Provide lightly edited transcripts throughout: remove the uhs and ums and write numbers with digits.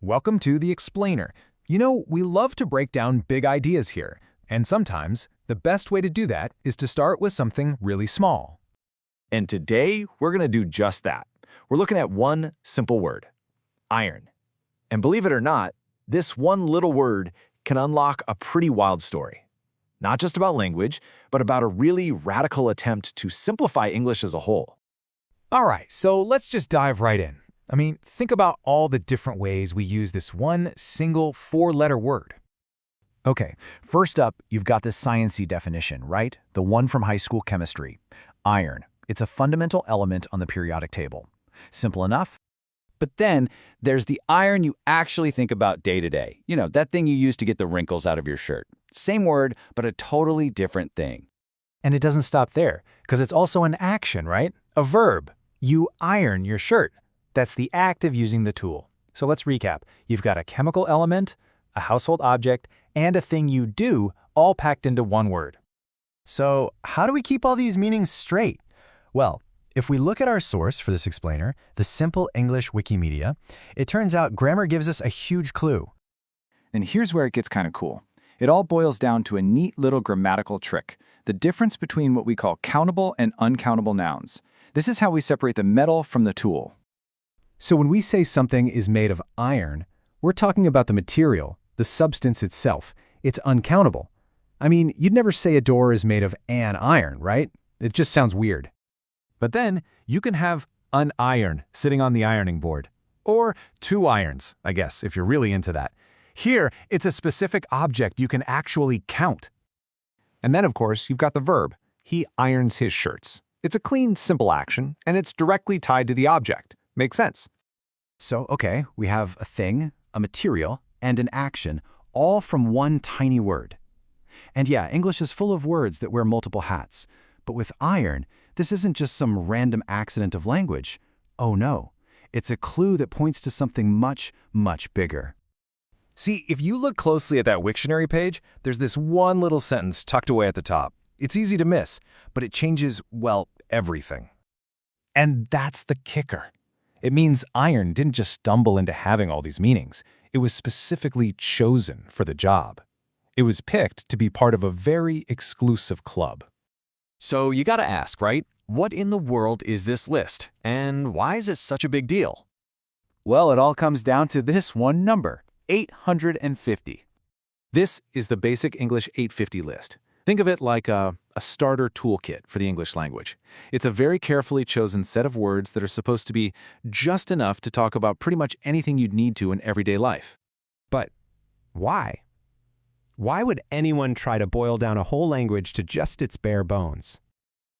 Welcome to The Explainer. You know, we love to break down big ideas here, and sometimes the best way to do that is to start with something really small. And today, we're going to do just that. We're looking at one simple word, iron. And believe it or not, this one little word can unlock a pretty wild story. Not just about language, but about a really radical attempt to simplify English as a whole. All right, so let's just dive right in. Think about all the different ways we use this one single four-letter word. Okay, first up, you've got the sciencey definition, right? The one from high school chemistry. Iron. It's a fundamental element on the periodic table. Simple enough? But then there's the iron you actually think about day to day. You know, that thing you use to get the wrinkles out of your shirt. Same word, but a totally different thing. And it doesn't stop there, because it's also an action, right? A verb. You iron your shirt. That's the act of using the tool. So let's recap. You've got a chemical element, a household object, and a thing you do, all packed into one word. So how do we keep all these meanings straight? Well, if we look at our source for this explainer, the Simple English Wikimedia, it turns out grammar gives us a huge clue. And here's where it gets kind of cool. It all boils down to a neat little grammatical trick, the difference between what we call countable and uncountable nouns. This is how we separate the metal from the tool. So when we say something is made of iron, we're talking about the material, the substance itself. It's uncountable. You'd never say a door is made of an iron, right? It just sounds weird. But then you can have an iron sitting on the ironing board. Or two irons, I guess, if you're really into that. Here, it's a specific object you can actually count. And then, of course, you've got the verb. He irons his shirts. It's a clean, simple action, and it's directly tied to the object. Makes sense. So, okay, we have a thing, a material, and an action, all from one tiny word. And yeah, English is full of words that wear multiple hats. But with iron, this isn't just some random accident of language. Oh no, it's a clue that points to something much, much bigger. See, if you look closely at that Wiktionary page, there's this one little sentence tucked away at the top. It's easy to miss, but it changes, well, everything. And that's the kicker. It means iron didn't just stumble into having all these meanings. It was specifically chosen for the job. It was picked to be part of a very exclusive club. So you gotta ask, right? What in the world is this list? And why is it such a big deal? Well, it all comes down to this one number, 850. This is the Basic English 850 list. Think of it like a starter toolkit for the English language. It's a very carefully chosen set of words that are supposed to be just enough to talk about pretty much anything you'd need to in everyday life. But why? Why would anyone try to boil down a whole language to just its bare bones?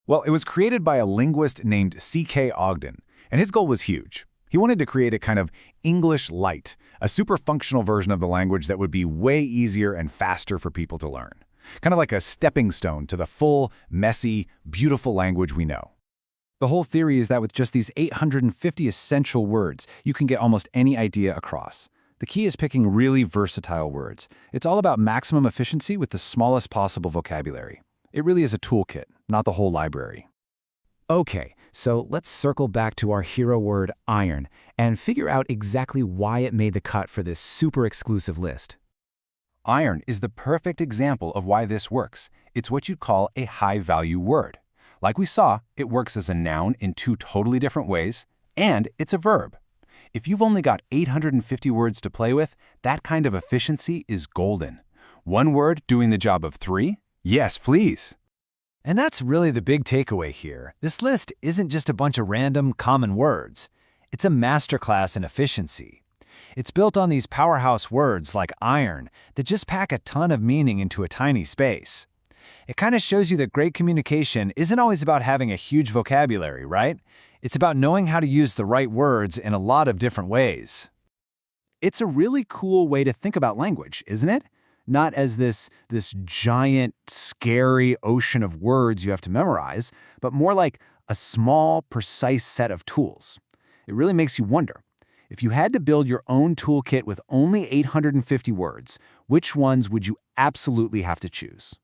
Well, it was created by a linguist named C.K. Ogden, and his goal was huge. He wanted to create a kind of English light, a super functional version of the language that would be way easier and faster for people to learn. Kind of like a stepping stone to the full, messy, beautiful language we know. The whole theory is that with just these 850 essential words, you can get almost any idea across. The key is picking really versatile words. It's all about maximum efficiency with the smallest possible vocabulary. It really is a toolkit, not the whole library. Okay, so let's circle back to our hero word, iron, and figure out exactly why it made the cut for this super exclusive list. Iron is the perfect example of why this works. It's what you'd call a high-value word. Like we saw, it works as a noun in two totally different ways, and it's a verb. If you've only got 850 words to play with, that kind of efficiency is golden. One word doing the job of three? Yes, please. And that's really the big takeaway here. This list isn't just a bunch of random, common words. It's a masterclass in efficiency. It's built on these powerhouse words like iron that just pack a ton of meaning into a tiny space. It kind of shows you that great communication isn't always about having a huge vocabulary, right? It's about knowing how to use the right words in a lot of different ways. It's a really cool way to think about language, isn't it? Not as this giant, scary ocean of words you have to memorize, but more like a small, precise set of tools. It really makes you wonder. If you had to build your own toolkit with only 850 words, which ones would you absolutely have to choose?